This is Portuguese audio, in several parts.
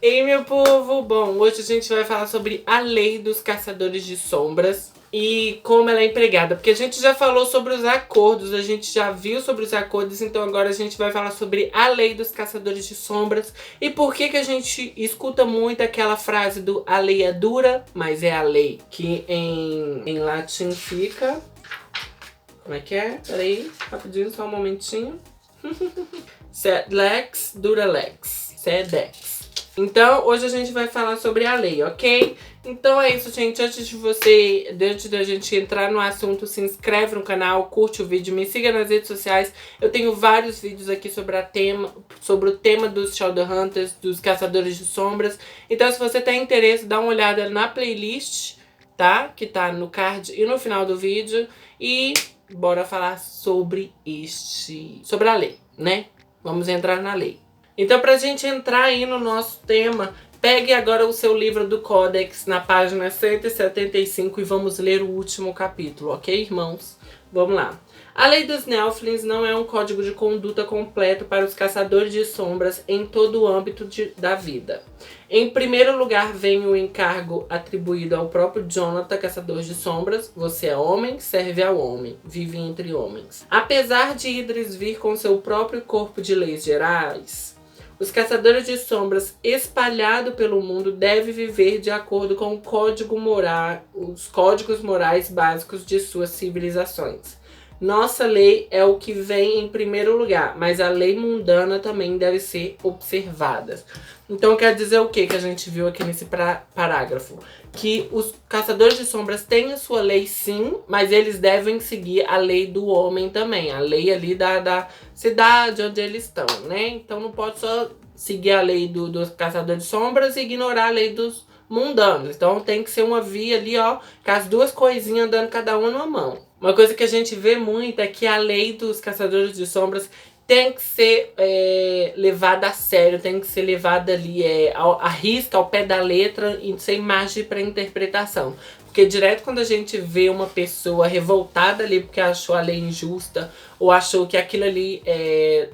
Ei, meu povo! Bom, hoje a gente vai falar sobre a lei dos caçadores de sombras e como ela é empregada. Porque a gente já falou sobre os acordos, a gente já viu sobre os acordos, então agora a gente vai falar sobre a lei dos caçadores de sombras. E por que que a gente escuta muito aquela frase do a lei é dura, mas é a lei. Que em latim fica... Como é que é? Peraí, rapidinho, só um momentinho. Sed lex, dura lex. Sedex. Então, hoje a gente vai falar sobre a lei, ok? Então é isso, gente. Antes da gente entrar no assunto, se inscreve no canal, curte o vídeo, me siga nas redes sociais. Eu tenho vários vídeos aqui sobre o tema dos Shadowhunters, dos Caçadores de Sombras. Então, se você tem interesse, dá uma olhada na playlist, tá? Que tá no card e no final do vídeo. E bora falar sobre a lei, né? Vamos entrar na lei. Então, pra gente entrar aí no nosso tema, pegue agora o seu livro do Codex na página 175 e vamos ler o último capítulo, ok, irmãos? Vamos lá. A lei dos Nelflins não é um código de conduta completo para os caçadores de sombras em todo o âmbito da vida. Em primeiro lugar vem o encargo atribuído ao próprio Jonathan, caçador de sombras. Você é homem, serve ao homem, vive entre homens. Apesar de Idris vir com seu próprio corpo de leis gerais, os caçadores de sombras espalhados pelo mundo devem viver de acordo com os códigos morais básicos de suas civilizações. Nossa lei é o que vem em primeiro lugar, mas a lei mundana também deve ser observada. Então quer dizer o que a gente viu aqui nesse parágrafo? Que os caçadores de sombras têm a sua lei sim, mas eles devem seguir a lei do homem também. A lei ali da cidade onde eles estão, né? Então não pode só seguir a lei dos caçadores de sombras e ignorar a lei dos mundanos. Então tem que ser uma via ali, ó, com as duas coisinhas andando cada uma numa mão. Uma coisa que a gente vê muito é que a lei dos caçadores de sombras tem que ser levada a sério, tem que ser levada ali à risca, ao pé da letra e sem margem para interpretação. Porque direto quando a gente vê uma pessoa revoltada ali porque achou a lei injusta ou achou que aquilo ali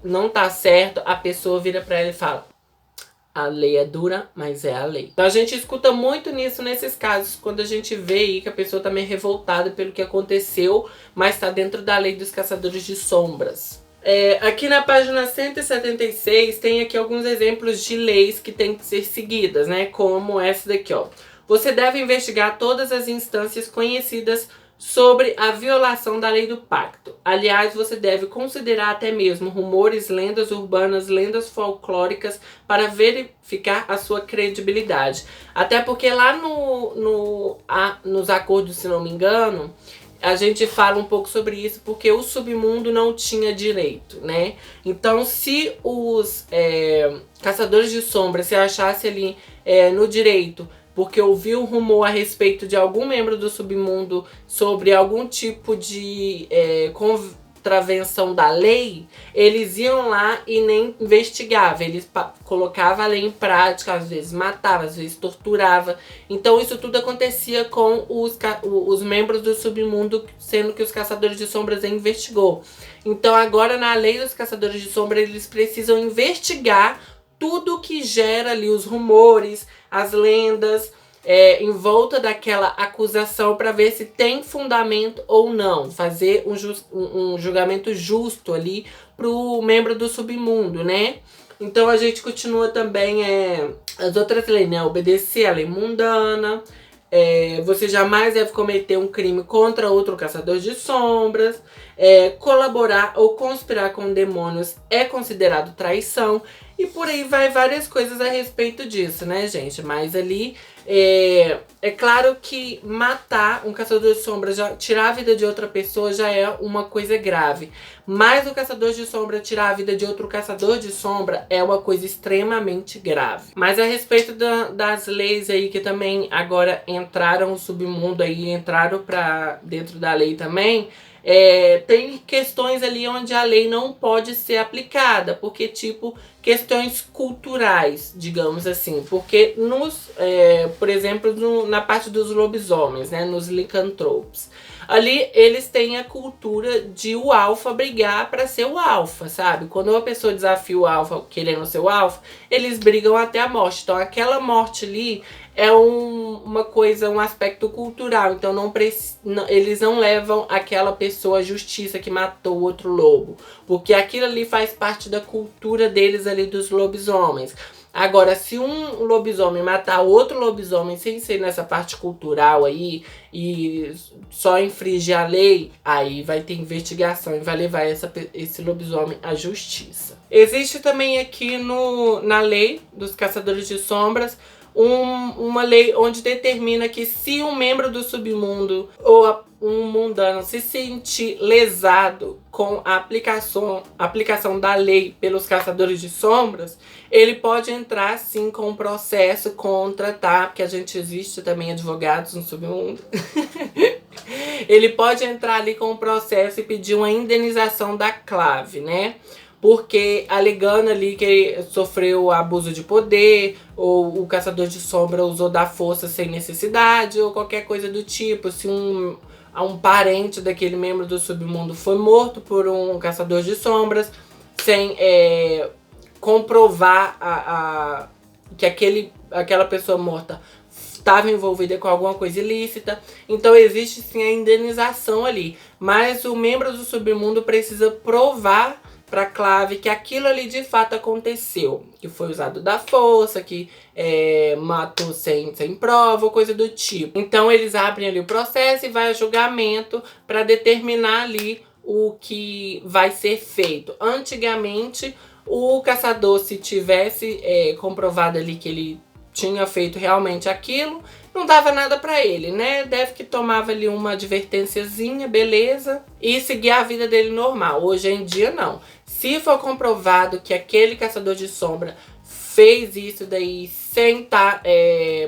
não tá certo, a pessoa vira para ela e fala: a lei é dura, mas é a lei. Então a gente escuta muito nisso nesses casos, quando a gente vê aí que a pessoa tá meio revoltada pelo que aconteceu, mas tá dentro da lei dos caçadores de sombras. Aqui na página 176 tem aqui alguns exemplos de leis que têm que ser seguidas, né? Como essa daqui, ó. Você deve investigar todas as instâncias conhecidas sobre a violação da lei do pacto. Aliás, você deve considerar até mesmo rumores, lendas urbanas, lendas folclóricas para verificar a sua credibilidade. Até porque lá nos acordos, se não me engano, a gente fala um pouco sobre isso porque o submundo não tinha direito, né? Então, se os caçadores de sombras se achassem ali no direito porque ouviu rumor a respeito de algum membro do submundo sobre algum tipo de contravenção da lei, eles iam lá e nem investigavam. Eles colocavam a lei em prática, às vezes matavam, às vezes torturavam. Então isso tudo acontecia com os membros do submundo, sendo que os caçadores de sombras investigou. Então agora na lei dos caçadores de sombras eles precisam investigar tudo que gera ali os rumores, as lendas, em volta daquela acusação para ver se tem fundamento ou não. Fazer um julgamento justo ali pro membro do submundo, né? Então a gente continua também as outras leis, né? Obedecer à lei mundana. Você jamais deve cometer um crime contra outro caçador de sombras. Colaborar ou conspirar com demônios é considerado traição. E por aí vai várias coisas a respeito disso, né, gente? Mas ali é claro que matar um caçador de sombras, tirar a vida de outra pessoa já é uma coisa grave. Mas o caçador de sombra tirar a vida de outro caçador de sombra é uma coisa extremamente grave. Mas a respeito das leis aí que também agora entraram no submundo aí, entraram pra dentro da lei também, tem questões ali onde a lei não pode ser aplicada, porque tipo, questões culturais, digamos assim, porque por exemplo, na parte dos lobisomens, né, nos licantropos, Ali eles têm a cultura de o alfa brigar pra ser o alfa, sabe? Quando uma pessoa desafia o alfa querendo ser o alfa, eles brigam até a morte. Então aquela morte ali é uma coisa, um aspecto cultural. Então eles não levam aquela pessoa à justiça que matou o outro lobo. Porque aquilo ali faz parte da cultura deles ali, dos lobisomens. Agora, se um lobisomem matar outro lobisomem sem ser nessa parte cultural aí e só infringe a lei, aí vai ter investigação e vai levar esse lobisomem à justiça. Existe também aqui na lei dos Caçadores de Sombras uma lei onde determina que se um membro do submundo ou um mundano se sentir lesado com a aplicação da lei pelos Caçadores de Sombras, ele pode entrar sim com um processo contra, tá? Porque a gente existe também advogados no submundo. Ele pode entrar ali com um processo e pedir uma indenização da clave, né? Porque alegando ali que sofreu abuso de poder, ou o caçador de sombra usou da força sem necessidade, ou qualquer coisa do tipo. Se um parente daquele membro do submundo foi morto por um caçador de sombras, sem comprovar que aquela pessoa morta estava envolvida com alguma coisa ilícita. Então existe sim a indenização ali. Mas o membro do submundo precisa provar para a clave que aquilo ali de fato aconteceu, que foi usado da força, que matou sem prova, ou coisa do tipo. Então eles abrem ali o processo e vai a julgamento para determinar ali o que vai ser feito. Antigamente, o caçador, se tivesse comprovado ali que ele tinha feito realmente aquilo, não dava nada pra ele, né? Deve que tomava ali uma advertênciazinha, beleza, e seguir a vida dele normal. Hoje em dia, não. Se for comprovado que aquele caçador de sombra fez isso daí sem estar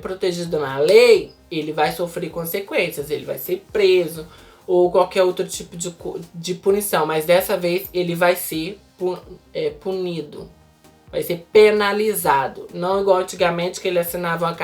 protegido na lei, ele vai sofrer consequências, ele vai ser preso ou qualquer outro tipo de punição. Mas dessa vez ele vai ser punido, vai ser penalizado. Não igual antigamente, que ele assinava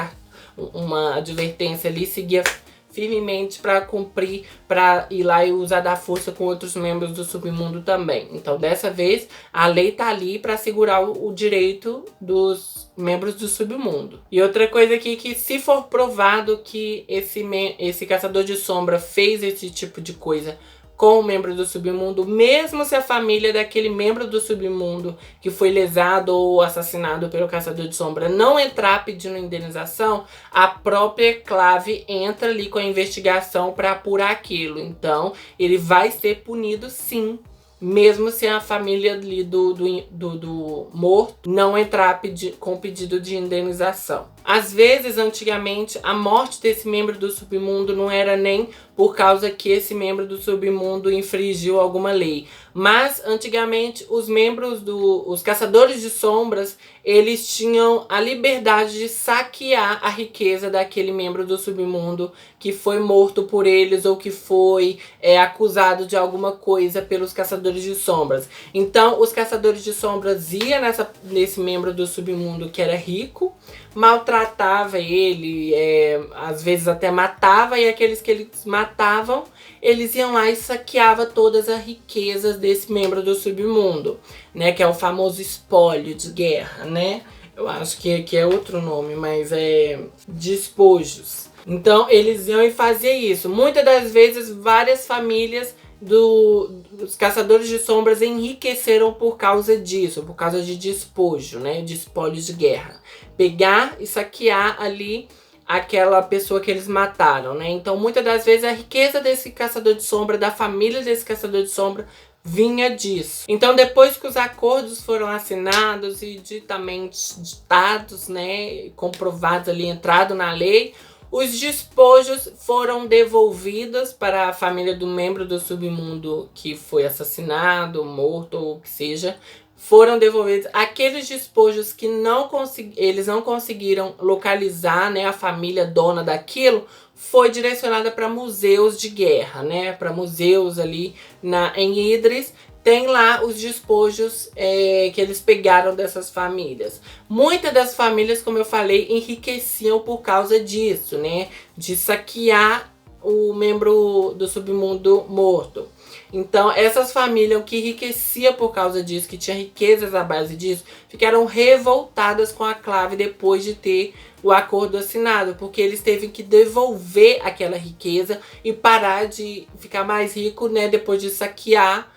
uma advertência ali, seguia firmemente para cumprir, para ir lá e usar da força com outros membros do submundo também. Então dessa vez a lei tá ali para assegurar o direito dos membros do submundo. E outra coisa aqui, que se for provado que esse caçador de sombra fez esse tipo de coisa com o membro do submundo, mesmo se a família daquele membro do submundo que foi lesado ou assassinado pelo caçador de sombra não entrar pedindo indenização, a própria clave entra ali com a investigação para apurar aquilo. Então ele vai ser punido sim, mesmo se a família ali do morto não entrar com pedido de indenização. Às vezes, antigamente, a morte desse membro do submundo não era nem por causa que esse membro do submundo infringiu alguma lei. Mas, antigamente, os caçadores de sombras, eles tinham a liberdade de saquear a riqueza daquele membro do submundo que foi morto por eles ou que foi acusado de alguma coisa pelos caçadores de sombras. Então, os caçadores de sombras iam nesse membro do submundo que era rico, maltratava ele, às vezes até matava, e aqueles que eles matavam, eles iam lá e saqueavam todas as riquezas desse membro do submundo, né, que é o famoso espólio de guerra, né? Eu acho que é outro nome, mas é despojos. Então eles iam e faziam isso. Muitas das vezes várias famílias dos caçadores de sombras enriqueceram por causa disso, por causa de despojo, né, de espólios de guerra. Pegar e saquear ali aquela pessoa que eles mataram, né? Então muitas das vezes a riqueza desse caçador de sombra, da família desse caçador de sombra, vinha disso. Então depois que os acordos foram assinados e ditados, né, comprovados ali, entrado na lei, os despojos foram devolvidos para a família do membro do submundo que foi assassinado, morto ou o que seja. Foram devolvidos aqueles despojos que eles não conseguiram localizar, né, a família dona daquilo, foi direcionada para museus de guerra, né, para museus ali em Idris. Tem lá os despojos que eles pegaram dessas famílias. Muitas das famílias, como eu falei, enriqueciam por causa disso, né? De saquear o membro do submundo morto. Então, essas famílias que enriqueciam por causa disso, que tinha riquezas à base disso, ficaram revoltadas com a Clave depois de ter o acordo assinado, porque eles teve que devolver aquela riqueza e parar de ficar mais rico, né, depois de saquear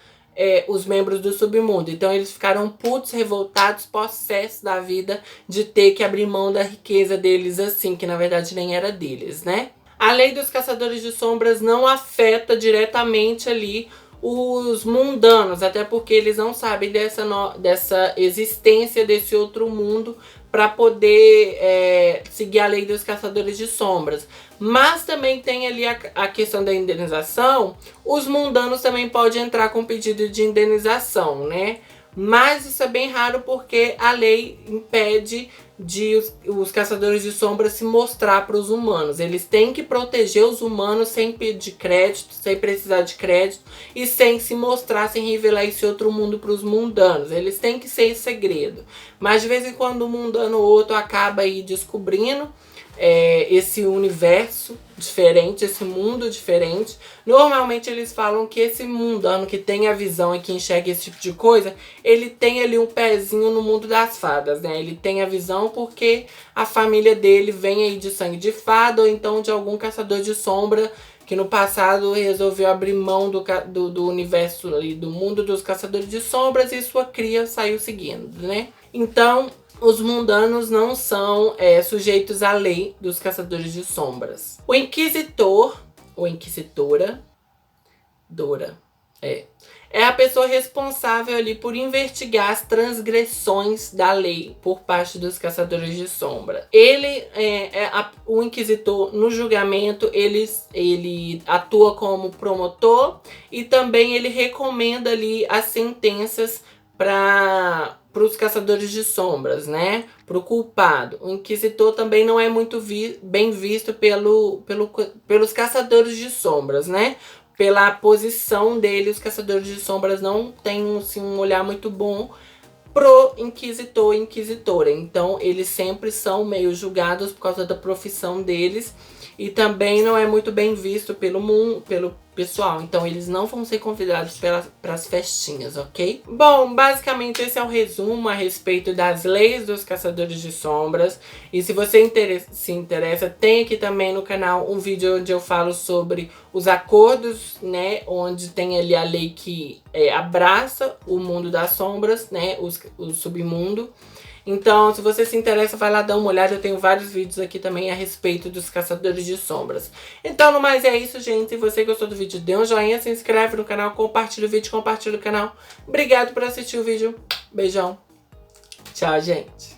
os membros do submundo. Então eles ficaram putos, revoltados, possessos da vida de ter que abrir mão da riqueza deles assim, que na verdade nem era deles, né? A lei dos caçadores de sombras não afeta diretamente ali os mundanos, até porque eles não sabem dessa existência desse outro mundo para poder seguir a lei dos caçadores de sombras. Mas também tem ali a questão da indenização. Os mundanos também podem entrar com pedido de indenização, né? Mas isso é bem raro porque a lei impede de os caçadores de sombras se mostrar para os humanos. Eles têm que proteger os humanos sem pedir crédito, sem precisar de crédito e sem se mostrar, sem revelar esse outro mundo para os mundanos. Eles têm que ser em segredo. Mas de vez em quando um mundano ou outro acaba aí descobrindo esse universo diferente, esse mundo diferente. Normalmente eles falam que esse mundano que tem a visão e que enxerga esse tipo de coisa, ele tem ali um pezinho no mundo das fadas, né? Ele tem a visão porque a família dele vem aí de sangue de fada ou então de algum caçador de sombra que no passado resolveu abrir mão do universo ali, do mundo dos caçadores de sombras e sua cria saiu seguindo, né? Então, os mundanos não são sujeitos à lei dos caçadores de sombras. O inquisitor, ou inquisitora, é a pessoa responsável ali por investigar as transgressões da lei por parte dos caçadores de sombra. Ele o inquisitor no julgamento, ele atua como promotor e também ele recomenda ali as sentenças para os caçadores de sombras, né? Para o culpado. O inquisitor também não é muito bem visto pelos caçadores de sombras, né? Pela posição dele, os caçadores de sombras não têm assim, um olhar muito bom pro inquisitor e inquisitora. Então, eles sempre são meio julgados por causa da profissão deles. E também não é muito bem visto pelo pessoal. Então, eles não vão ser convidados para as festinhas, ok? Bom, basicamente esse é o resumo a respeito das leis dos caçadores de sombras. E se você se interessa, tem aqui também no canal um vídeo onde eu falo sobre os acordos, né? Onde tem ali a lei que abraça o mundo das sombras, né? O submundo. Então, se você se interessa, vai lá dar uma olhada. Eu tenho vários vídeos aqui também a respeito dos caçadores de sombras. Então, no mais é isso, gente. Se você gostou do vídeo, dê um joinha, se inscreve no canal, compartilha o vídeo, compartilha o canal. Obrigado por assistir o vídeo. Beijão. Tchau, gente.